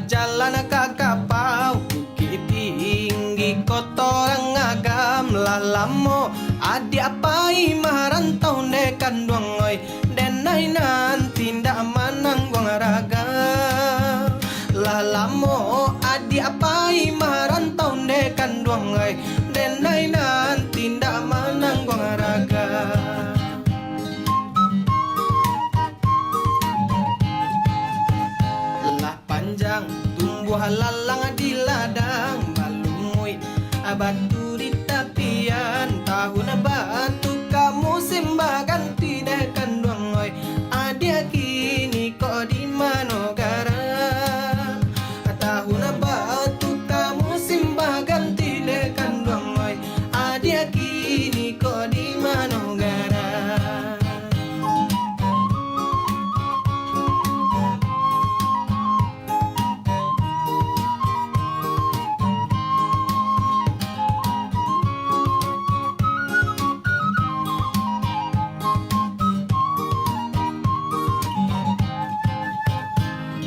jalan kakapau, bukit tinggi kotoran ngagam lalamo. Adi apai marantau nekan duangoy, denai nan tindak manang guang raga. Lalamo adi apai marantau nekan duangoy, denai nan tindak manang guang raga. Panjang tumbuh lalang di ladang balumui batu di tapian tahun batu kamu sembah ganti dekan duangoy adia kini kok di manogara tahun batu kamu sembah ganti dekan duangoy adia kini kok di manogara.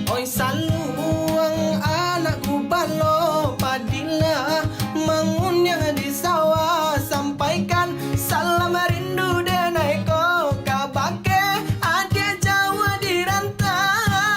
Oi saluang anakku balo padilla mangunnya di sawah sampaikan salam rindu denai ko kabake adia Jawa di rantau.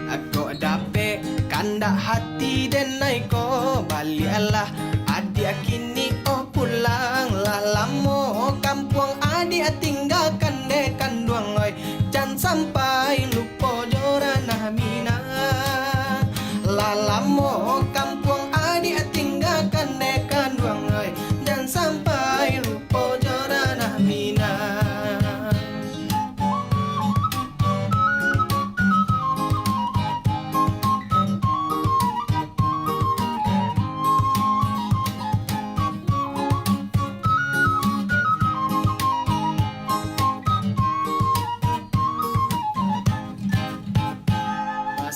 Aku dape kanda hati denai ko bali Allah adia kini oh pulang lalamo kampung adia tinggalkan dekan duangoy. Jangan sampai lupa jorana mina lalamo kampung adik tinggalkan dekan duangoy. Jangan sampai lupa jorana mina.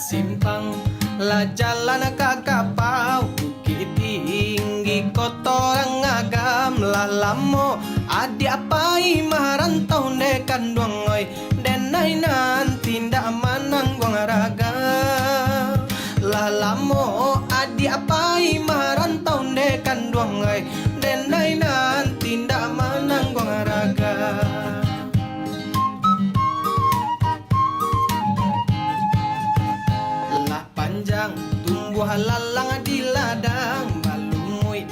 Simpang la jalan kakapau, bukit tinggi kotoran ngagam lalamo. Adi apai marantau nekan duangoy, denai nan tindak manang guang raga. Lalamo adi apai marantau nekan duangoy, denai nan tindak manang guang raga. Panjang tumbuh lalang di ladang balumui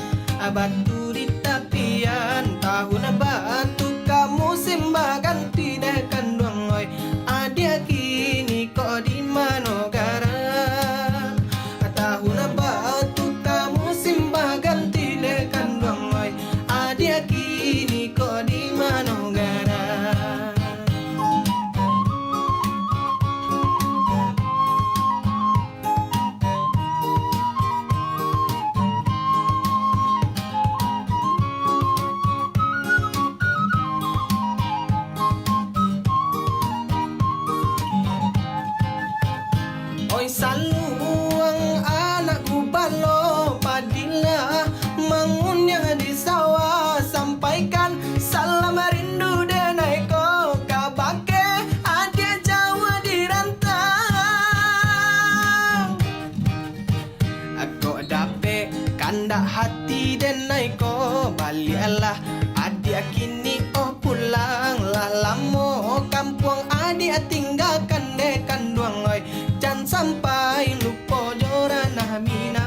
batu di tapian tahun batu kamu sembah ganti dekan duangoy adia kini kok di manogara tahun batu kamu sembah ganti dekan duangoy adia kini kok di manogara. Oi saluang anakku balo padilla mangunnya di sawah sampaikan salam rindu denai ko kabake adia Jawa di rantau. Aku dape kanda hati denai ko bali Allah adia kini oh pulang lalamo kampung adia tinggalkan dekan duangoy. Jangan sampai lupa jorana mina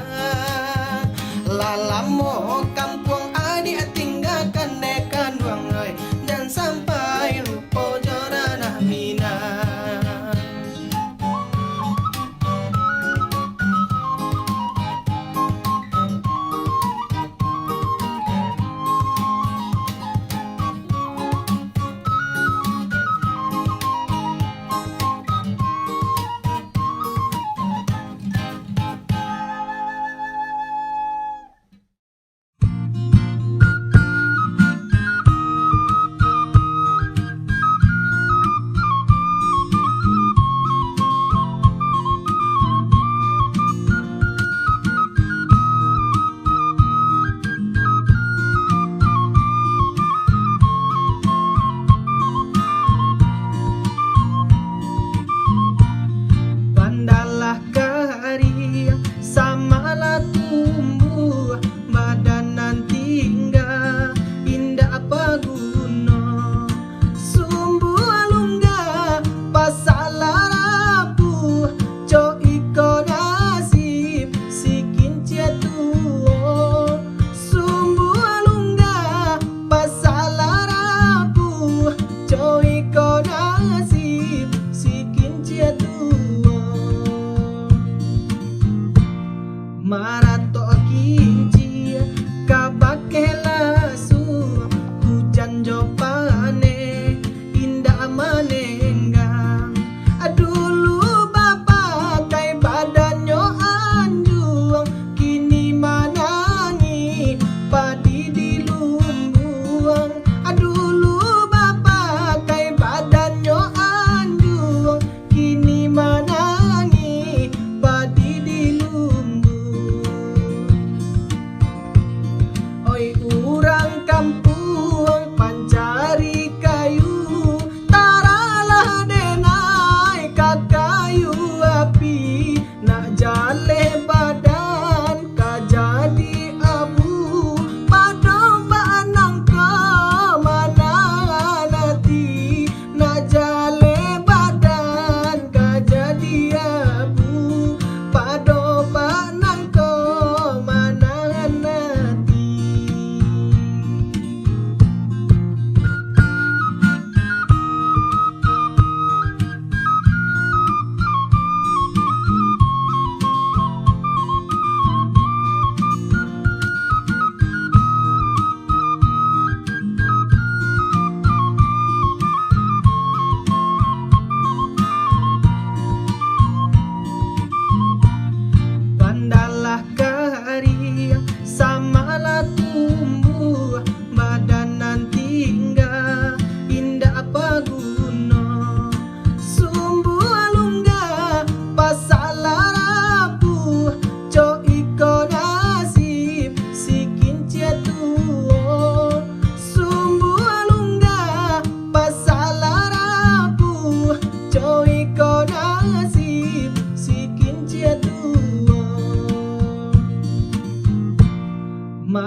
lalamo kampung adik tinggalkan dekan duangoy. Jangan sampai lupa jorana mina.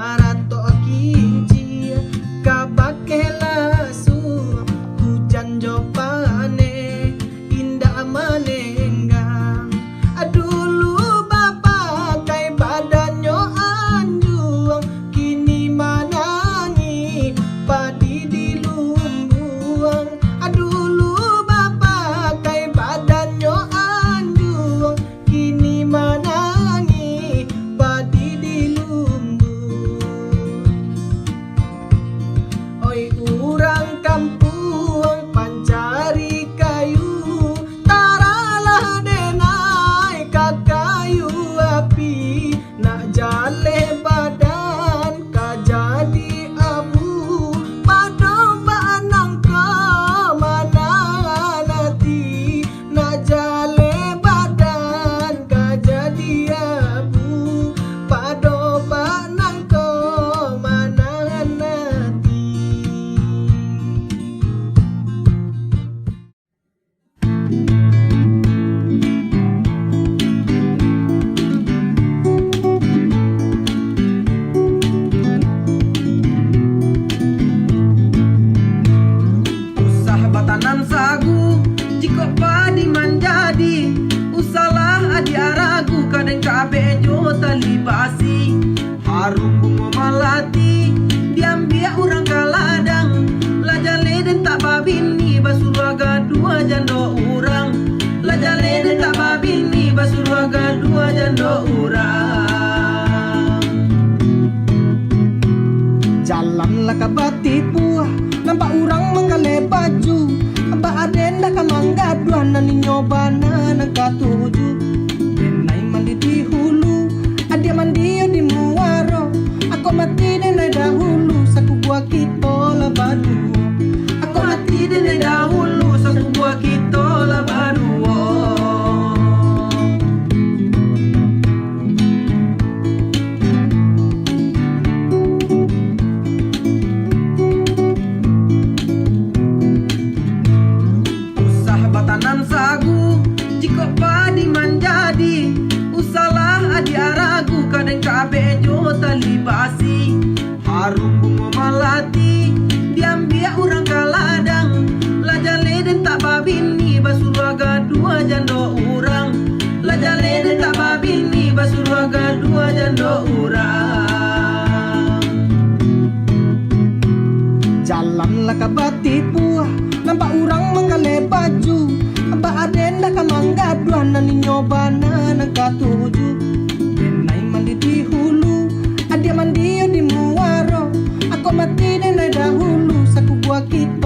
marato kici kabakela su hujan jopane indah manenggang adulu bapak kai badannya anjuang kini manangi padi dilumbuang adulu bapak kai badannya anjuang kini manangi padi dilumbuang oi urang kampung pancari kayu taralah denai kakayu api nak jale badan ka jadi abu pada banang ka mana nanti nak jale badan ka jadi abu pada banang ka mana nanti. Usah batanan sagu jika padi menjadi usalah adi aragu kadang kabejo tali basi harum bunga malati diambil orang kaladang lajale den tak babini basuraga dua jando urang lajale den tak babini basuraga dua jando urang jalan lah ka batipu nampak orang mengale baju abah aden dah ka mangga dua nani nyobana nang katuju denai mandi di hulu adia mandi di muaro aku mati denai dahulu saku buah kita lah badu aku mati denai dahulu saku buah kita lah badu. Usah batanan sagu jika padi menjadi usalah adi aragu kadang kabejo tali basi harum bunga malati diambil orang kaladang lajale den tak babini basuraga dua jando urang lajale den tak babini basuraga dua jando urang jalan lah ka batipu nampak orang mengale baju abah aden dah ka mangga dua nani nyobana nang katuju denai mandi di hulu adia mandi di muaro aku mati denai dahulu saku buah kita